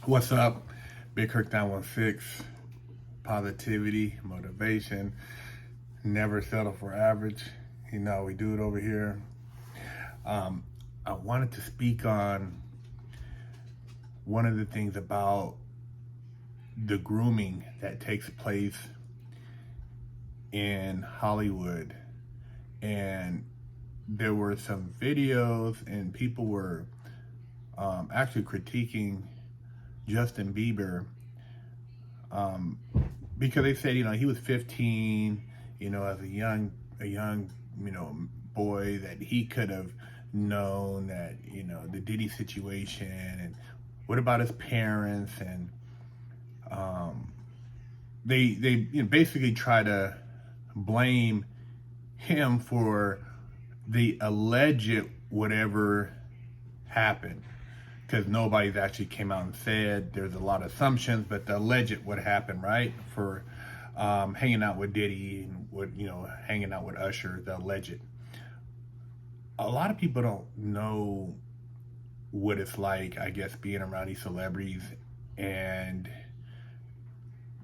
What's up? BigHerc916, positivity, motivation, never settle for average. You know, we do it over here. I wanted to speak on one of the things about the grooming that takes place in Hollywood. And there were some videos and people were actually critiquing Justin Bieber because they said, he was 15, as a young, boy, that he could have known that, the Diddy situation, and what about his parents, and they basically try to blame him for the alleged whatever happened, because nobody's actually came out and said. There's a lot of assumptions, but the alleged what happened, right? For hanging out with Diddy and hanging out with Usher, the alleged. A lot of people don't know what it's like, I guess, being around these celebrities and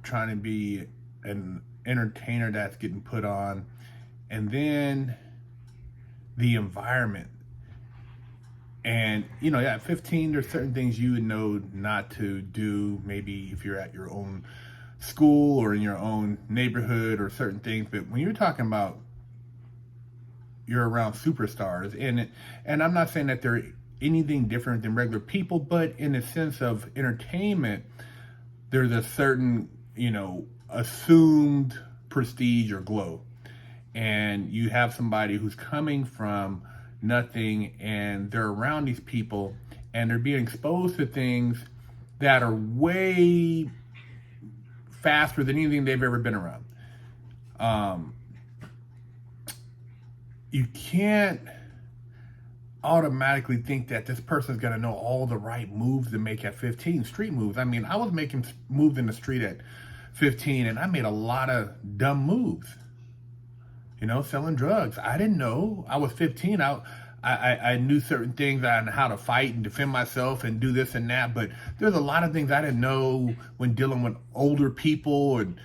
trying to be an entertainer that's getting put on, and then the environment. And, at 15, there's certain things you would know not to do, maybe if you're at your own school or in your own neighborhood, or certain things. But when you're talking about you're around superstars, and I'm not saying that they're anything different than regular people, but in the sense of entertainment, there's a certain, assumed prestige or glow. And you have somebody who's coming from nothing, and they're around these people, and they're being exposed to things that are way faster than anything they've ever been around. You can't automatically think that this person's gonna know all the right moves to make at 15, street moves. I mean, I was making moves in the street at 15, and I made a lot of dumb moves. Selling drugs. I didn't know. I was 15. I knew certain things on how to fight and defend myself and do this and that, but there's a lot of things I didn't know when dealing with older people and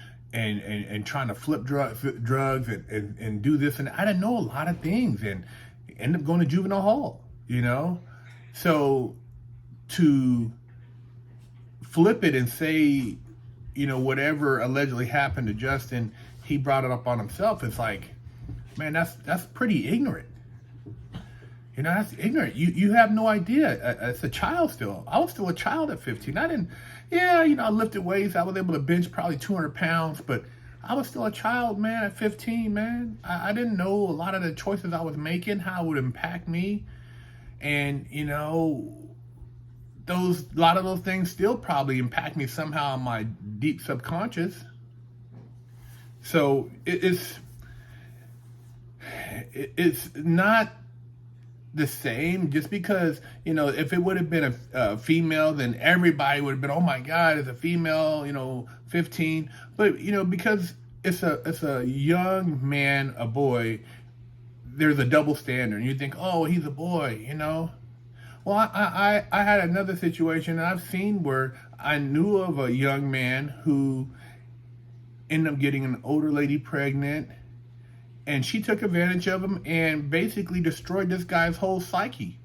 trying to flip drugs and do this, and I didn't know a lot of things, and end up going to juvenile hall, So to flip it and say, whatever allegedly happened to Justin, he brought it up on himself. It's like, man, that's pretty ignorant. That's ignorant. You have no idea. As a child still. I was still a child at 15. I lifted weights. I was able to bench probably 200 pounds, but I was still a child, man, at 15, man. I didn't know a lot of the choices I was making, how it would impact me. And, a lot of those things still probably impact me somehow in my deep subconscious. So it's not the same just because, if it would have been a female, then everybody would have been, oh my God, it's a female, 15. But, because it's a young man, a boy, there's a double standard. And you think, oh, he's a boy, Well, I had another situation that I've seen where I knew of a young man who ended up getting an older lady pregnant, and she took advantage of him and basically destroyed this guy's whole psyche.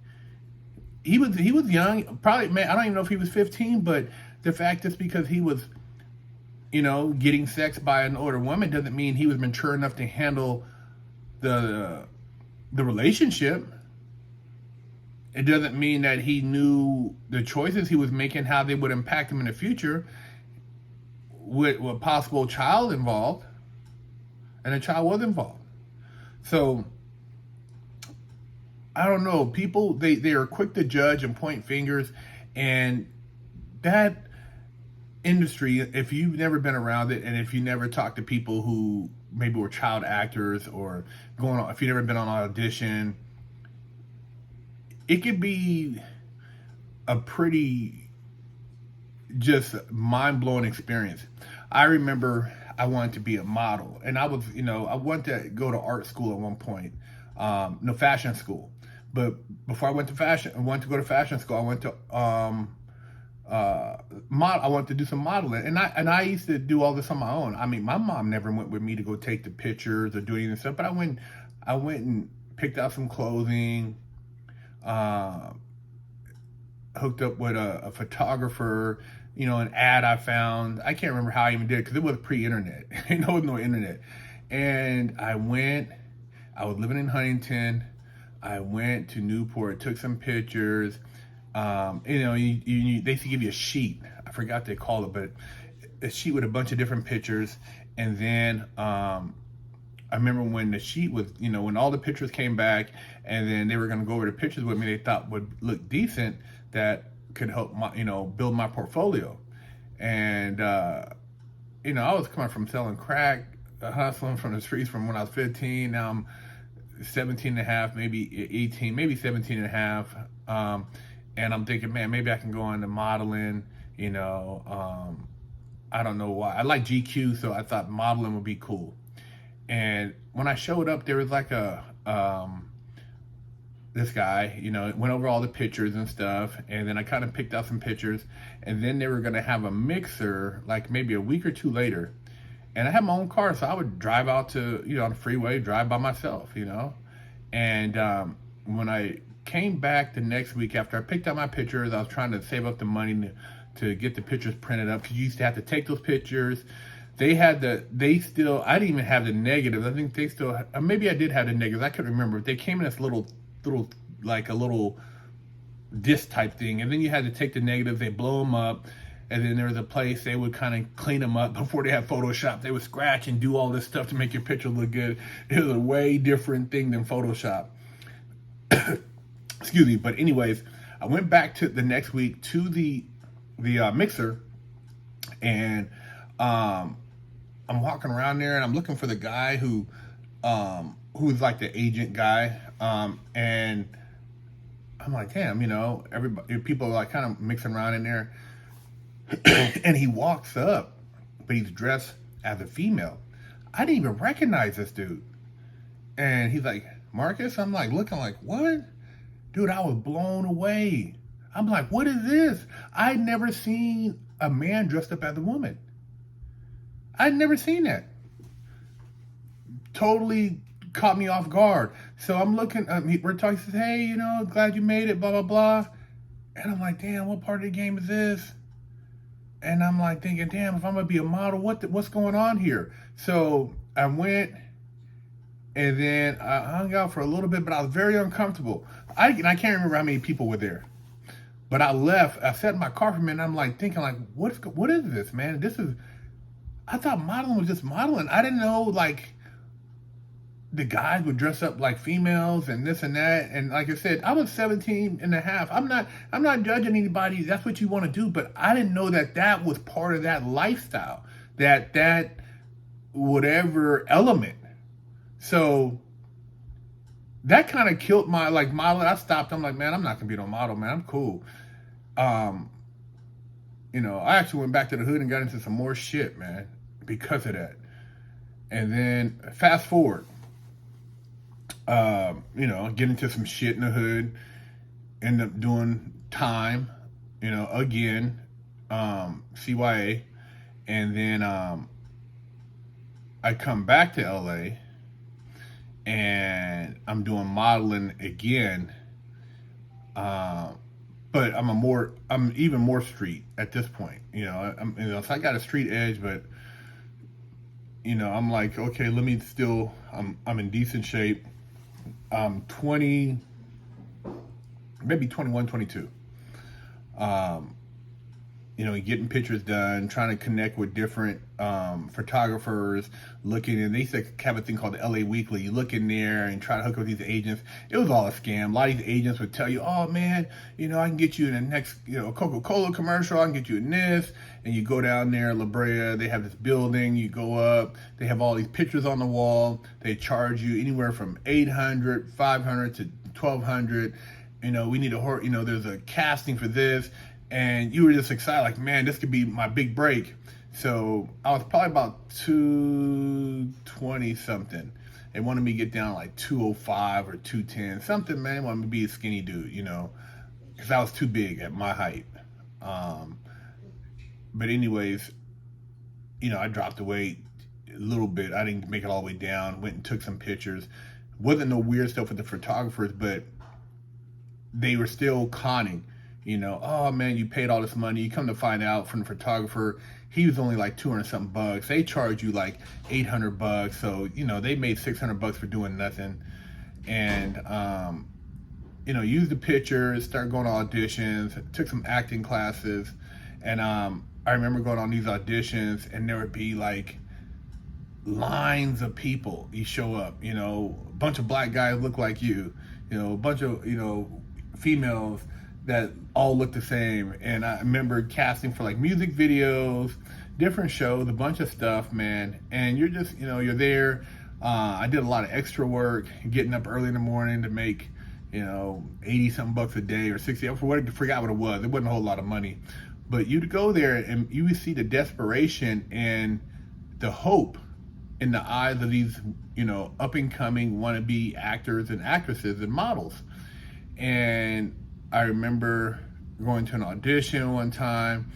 He was young, probably, man, I don't even know if he was 15, but the fact is because he was, getting sex by an older woman doesn't mean he was mature enough to handle the relationship. It doesn't mean that he knew the choices he was making, how they would impact him in the future, with a possible child involved, and a child was involved. So, I don't know. People, they are quick to judge and point fingers, and that industry, if you've never been around it, and if you never talked to people who maybe were child actors or if you've never been on audition, it could be a pretty just mind-blowing experience. I remember I wanted to be a model, and I was, I wanted to go to art school at one point, fashion school. But before I went to go to fashion school, I went to I wanted to do some modeling, and I used to do all this on my own. I mean, my mom never went with me to go take the pictures or do any of this stuff, but I went and picked out some clothing, uh, hooked up with a photographer, you know, an ad I found. I can't remember how I even did it because it was pre-internet. You know, no internet. And I was living in Huntington. I went to Newport, took some pictures. You know, they used to give you a sheet. I forgot what they called it, but a sheet with a bunch of different pictures. And then I remember when the sheet was, you know, when all the pictures came back, and then they were going to go over the pictures with me they thought would look decent, that could help my, you know, build my portfolio. And you know, I was coming from selling crack, hustling from the streets from when I was 15. Now I'm 17 and a half, maybe 18, maybe 17 and a half. And I'm thinking, man, maybe I can go into modeling, you know. I don't know why. I like GQ, so I thought modeling would be cool. And when I showed up, there was like this guy, you know, went over all the pictures and stuff, and then I kind of picked out some pictures, and then they were gonna have a mixer like maybe a week or two later. And I had my own car, so I would drive out to, you know, on the freeway, drive by myself, you know. And when I came back the next week after I picked out my pictures, I was trying to save up the money to get the pictures printed up, because you used to have to take those pictures. I didn't even have the negatives. I think they still, maybe I did have the negatives. I couldn't remember. They came in this little, like a little disc type thing. And then you had to take the negatives, they blow them up. And then there was a place they would kind of clean them up before they had Photoshop. They would scratch and do all this stuff to make your picture look good. It was a way different thing than Photoshop. Excuse me. But anyways, I went back to the next week to the mixer, and I'm walking around there, and I'm looking for the guy who was like the agent guy, and I'm like, damn, you know, people are like kind of mixing around in there. And he walks up, but he's dressed as a female. I didn't even recognize this dude. And he's like, Marcus? I'm like, looking like, what? Dude, I was blown away. I'm like, what is this? I'd never seen a man dressed up as a woman. I'd never seen that. Totally caught me off guard. So I'm looking, we're talking, he says, hey, you know, glad you made it, blah, blah, blah. And I'm like, damn, what part of the game is this? And I'm like thinking, damn, if I'm gonna be a model, what's going on here? So I went, and then I hung out for a little bit, but I was very uncomfortable. I can't remember how many people were there. But I left. I sat in my car for a minute, and I'm like thinking, like, what is this, man? I thought modeling was just modeling. I didn't know, like, the guys would dress up like females and this and that. And like I said, I was 17 and a half. I'm not judging anybody. That's what you want to do. But I didn't know that was part of that lifestyle, that whatever element. So that kind of killed my, like, modeling. I stopped. I'm like, man, I'm not going to be no model, man. I'm cool. You know, I actually went back to the hood and got into some more shit, man, because of that. And then fast forward, you know, get into some shit in the hood, end up doing time, you know, again, CYA. And then I come back to LA, and I'm doing modeling again. But I'm even more street at this point. You know, so I got a street edge, but you know, I'm like, okay, I'm in decent shape. 20, maybe 21, 22. You know, getting pictures done, trying to connect with different photographers, looking, and they used to have a thing called the LA Weekly. You look in there and try to hook up with these agents. It was all a scam. A lot of these agents would tell you, oh man, you know, I can get you in the next, you know, Coca-Cola commercial, I can get you in this. And you go down there, La Brea, they have this building, you go up, they have all these pictures on the wall. They charge you anywhere from $800, $500 to $1,200. You know, we need you know, there's a casting for this. And you were just excited, like, man, this could be my big break. So I was probably about 220 something. They wanted me to get down like 205 or 210, something, man. They wanted me to be a skinny dude, you know, because I was too big at my height. But anyways, I dropped the weight a little bit. I didn't make it all the way down. Went and took some pictures. Wasn't no weird stuff with the photographers, but they were still conning. Oh man, you paid all this money. You come to find out from the photographer, he was only like 200 something bucks. They charge you like 800 bucks. So, they made 600 bucks for doing nothing. And, use the pictures, start going to auditions, took some acting classes. And I remember going on these auditions, and there would be like lines of people. You show up, a bunch of black guys look like you, a bunch of, females that all look the same. And I remember casting for like music videos, different shows, a bunch of stuff, man. And you're just, you're there. I did a lot of extra work, getting up early in the morning to make, 80 something bucks a day or 60. I forgot what it was. It wasn't a whole lot of money. But you'd go there and you would see the desperation and the hope in the eyes of these, up and coming wannabe actors and actresses and models. And I remember going to an audition one time,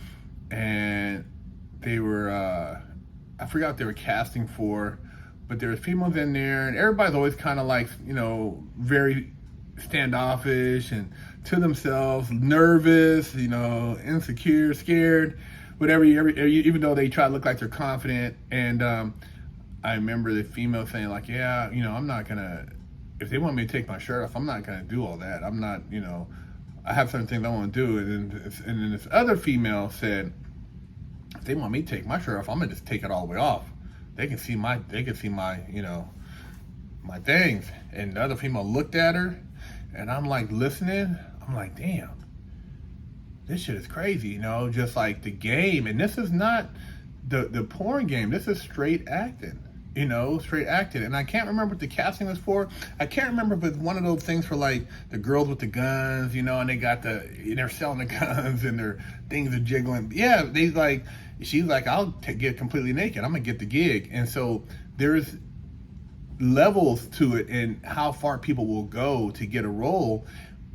and they were, I forgot what they were casting for, but there was females in there, and everybody's always kind of like, very standoffish and to themselves, nervous, insecure, scared, whatever, even though they try to look like they're confident. And I remember the female saying like, yeah, I'm not gonna, if they want me to take my shirt off, I'm not gonna do all that. I'm not, I have certain things I want to do. And then this other female said, if they want me to take my shirt off, I'm gonna just take it all the way off. They can see my, my things. And the other female looked at her, and I'm like listening. I'm like, damn, this shit is crazy, just like the game. And this is not the porn game. This is straight acting, straight acting. And I can't remember what the casting was for. I can't remember if it's one of those things for like the girls with the guns, and they got they're selling the guns and their things are jiggling. Yeah, she's like, I'll get completely naked. I'm gonna get the gig. And so there's levels to it and how far people will go to get a role.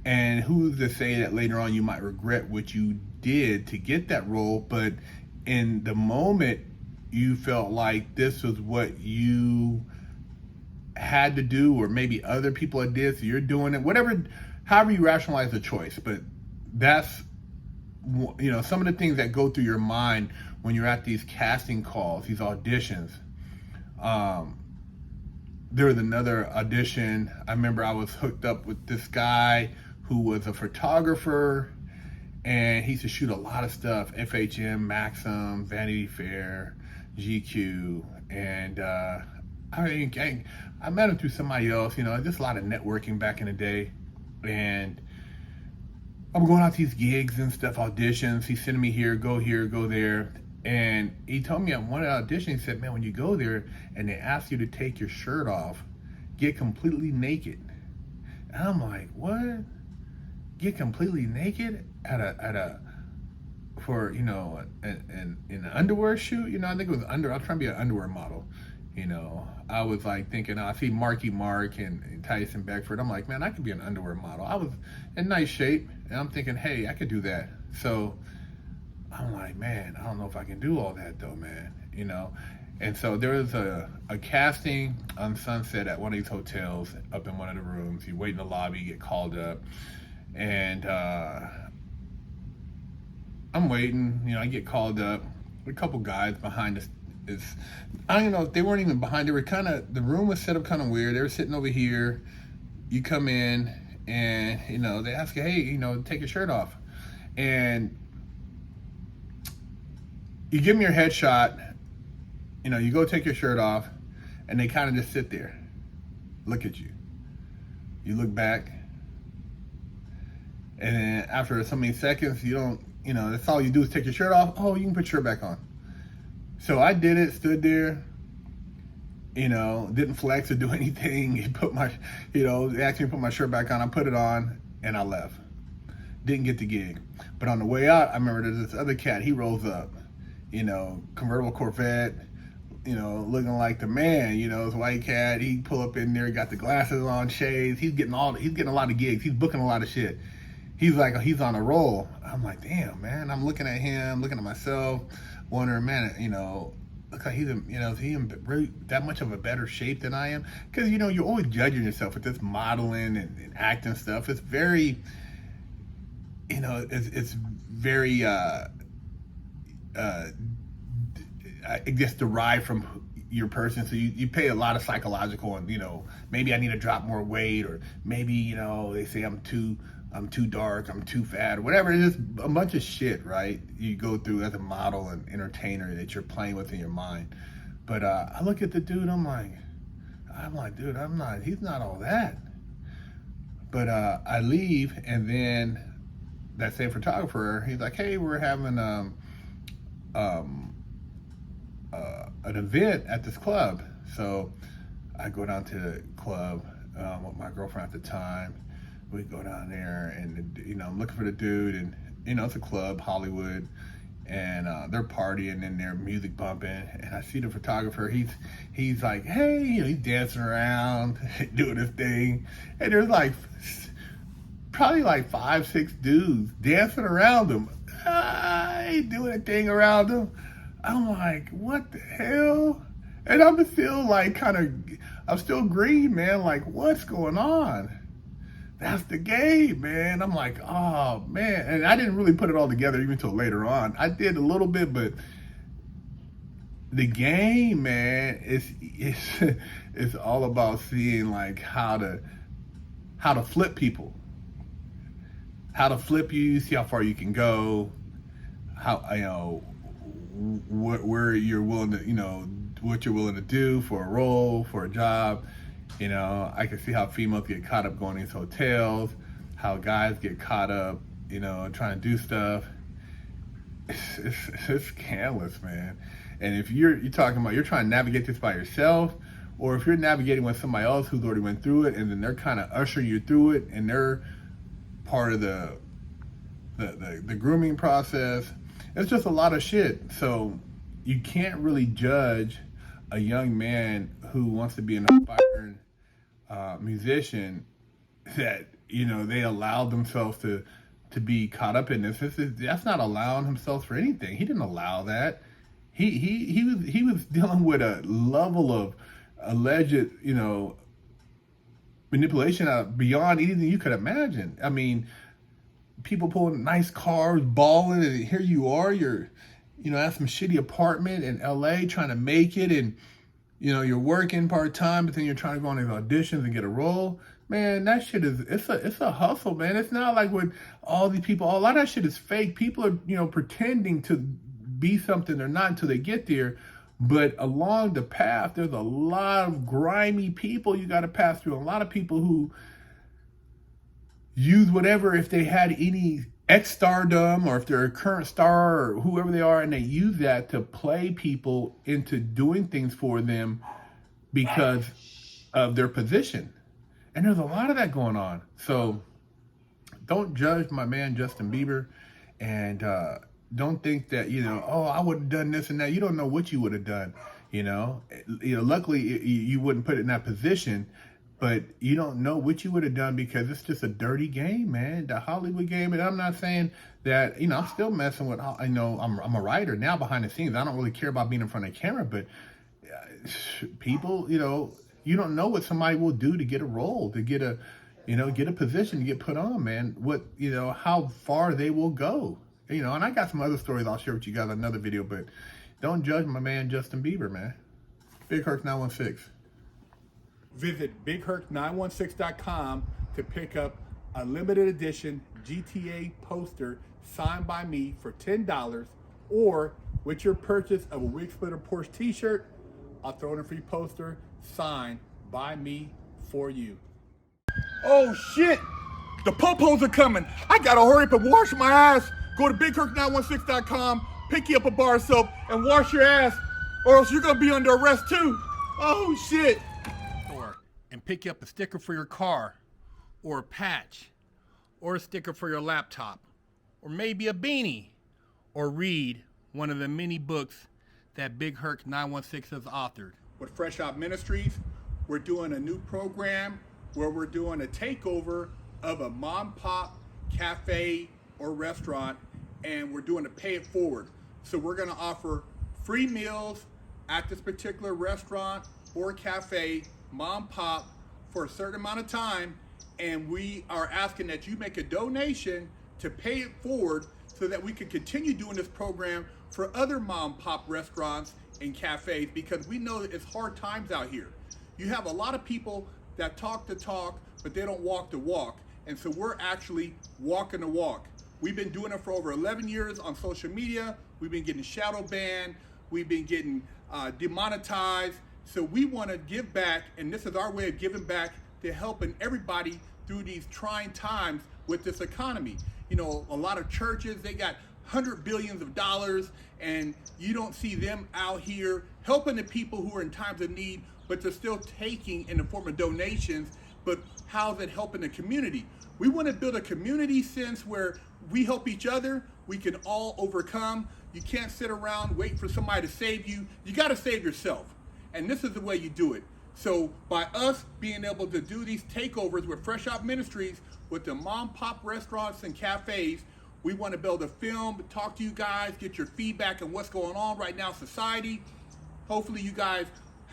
And who's to say that later on you might regret what you did to get that role, but in the moment you felt like this was what you had to do, or maybe other people had did, so you're doing it, whatever, however you rationalize the choice. But that's, some of the things that go through your mind when you're at these casting calls, these auditions. There was another audition. I remember I was hooked up with this guy who was a photographer, and he used to shoot a lot of stuff, FHM, Maxim, Vanity Fair, GQ. And I met him through somebody else, just a lot of networking back in the day. And I'm going out to these gigs and stuff, auditions. He's sending me here, go there. And he told me at one audition, he said, man, when you go there and they ask you to take your shirt off, get completely naked. And I'm like, what? Get completely naked in an underwear shoot? I think it was I was trying to be an underwear model. I was like thinking, I see Marky Mark and Tyson Beckford. I'm like, man, I could be an underwear model. I was in nice shape, and I'm thinking, hey, I could do that. So I'm like, man, I don't know if I can do all that though, man. And so there was a casting on Sunset at one of these hotels up in one of the rooms. You wait in the lobby, you get called up, and I'm waiting. I get called up. A couple guys behind us. I don't know if they weren't even behind. They were the room was set up kind of weird. They were sitting over here. You come in, and they ask you, hey, take your shirt off, and you give them your headshot. You go take your shirt off, and they kind of just sit there, look at you. You look back, and then after so many seconds, you don't, that's all you do is take your shirt off. Oh, you can put your shirt back on. So I did it, stood there, didn't flex or do anything. He put my, they asked me to put my shirt back on. I put it on, and I left. Didn't get the gig. But on the way out, I remember there's this other cat. He rolls up, convertible Corvette, looking like the man, this white cat. He pull up in there, got the glasses on, shades. He's getting a lot of gigs. He's booking a lot of shit. he's on a roll. I'm like, damn, man. I'm looking at him, looking at myself, wondering, man, look like he's is he in really that much of a better shape than I am? Because you're always judging yourself with this modeling and acting stuff. It's very, it's very, I guess, derived from your person. So you pay a lot of psychological, and maybe I need to drop more weight, or maybe they say I'm too dark, I'm too fat, or whatever. It's just a bunch of shit, right? You go through as a model and entertainer that you're playing with in your mind. But I look at the dude, I'm like, dude, he's not all that. But I leave, and then that same photographer, he's like, hey, we're having an event at this club. So I go down to the club with my girlfriend at the time. We go down there, and I'm looking for the dude, and it's a club, Hollywood, and they're partying and their music bumping, and I see the photographer. He's like, hey, he's dancing around, doing his thing, and there's probably 5-6 dudes dancing around him. He's doing a thing around him. I'm like, what the hell? And I'm still I'm still green, man. Like, what's going on? That's the game, man. I'm like, oh, man. And I didn't really put it all together even until later on. I did a little bit, but the game, man, it's all about seeing how to flip people. How to flip you, see how far you can go, where you're willing to, what you're willing to do for a role, for a job. I can see how females get caught up going to these hotels, how guys get caught up, trying to do stuff. It's scandalous, man. And if you're talking about you're trying to navigate this by yourself, or if you're navigating with somebody else who's already went through it, and then they're kind of ushering you through it, and they're part of the grooming process, it's just a lot of shit. So you can't really judge a young man who wants to be an aspiring musician that they allowed themselves to be caught up in this. That's not allowing himself for anything. He didn't allow that. He was dealing with a level of alleged manipulation beyond anything you could imagine. I mean, people pulling nice cars, balling, and here you are, you're at some shitty apartment in LA trying to make it, and you're working part-time, but then you're trying to go on these auditions and get a role. Man, that shit it's a hustle, man. It's not like with all these people, a lot of that shit is fake. People are, pretending to be something they're not until they get there. But along the path, there's a lot of grimy people you got to pass through. A lot of people who use whatever, if they had any ex-stardom, or if they're a current star, or whoever they are, and they use that to play people into doing things for them because of their position. And there's a lot of that going on. So don't judge my man Justin Bieber, and don't think that I would have done this and that. You don't know what you would have done. Luckily you wouldn't put it in that position. But you don't know what you would have done, because it's just a dirty game, man. The Hollywood game. And I'm not saying that, I'm still messing with, I'm a writer now behind the scenes. I don't really care about being in front of the camera, but people, you don't know what somebody will do to get a role, to get a position, to get put on, man. What, how far they will go, and I got some other stories I'll share with you guys in another video, but don't judge my man Justin Bieber, man. BigHerc916. Visit BigHerc916.com to pick up a limited edition GTA poster signed by me for $10, or with your purchase of a Wig Splitter Porsche t-shirt, I'll throw in a free poster signed by me for you. Oh shit! The popos are coming! I gotta hurry up and wash my ass! Go to BigHerc916.com, pick you up a bar of soap, and wash your ass, or else you're gonna be under arrest too! Oh shit! And pick you up a sticker for your car, or a patch, or a sticker for your laptop, or maybe a beanie, or read one of the many books that BigHerc916 has authored. With Fresh Out Ministries, we're doing a new program where we're doing a takeover of a mom pop cafe or restaurant, and we're doing a pay it forward. So we're going to offer free meals at this particular restaurant or cafe, mom pop, for a certain amount of time, and we are asking that you make a donation to pay it forward so that we can continue doing this program for other mom pop restaurants and cafes, because we know that it's hard times out here. You have a lot of people that talk the talk, but they don't walk the walk. And so we're actually walking the walk. We've been doing it for over 11 years on social media. We've been getting shadow banned. We've been getting demonetized. So we want to give back, and this is our way of giving back to helping everybody through these trying times with this economy. You know, a lot of churches, they got $100 billion, and you don't see them out here helping the people who are in times of need, but they're still taking in the form of donations. But how's it helping the community? We want to build a community sense where we help each other. We can all overcome. You can't sit around waiting for somebody to save you. You got to save yourself. And this is the way you do it. So by us being able to do these takeovers with Fresh Out Ministries, with the mom pop restaurants and cafes, we want to build a film, talk to you guys, get your feedback on what's going on right now in society. Hopefully you guys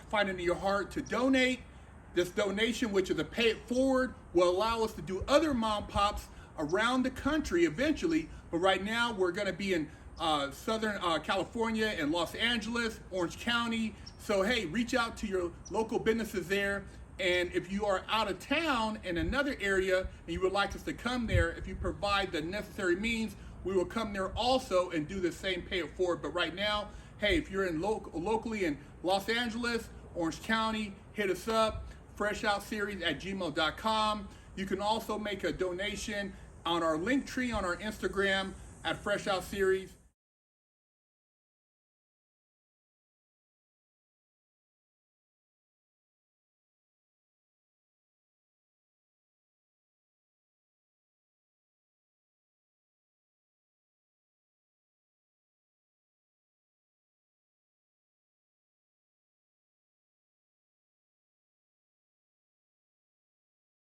find it in your heart to donate. This donation, which is a pay it forward, will allow us to do other mom pops around the country eventually. But right now we're going to be in Southern California and Los Angeles, Orange County. So hey, reach out to your local businesses there. And if you are out of town in another area and you would like us to come there, if you provide the necessary means, we will come there also and do the same pay it forward. But right now, hey, if you're in locally in Los Angeles, Orange County, hit us up, freshoutseries@gmail.com. You can also make a donation on our link tree on our Instagram at Fresh Out Series.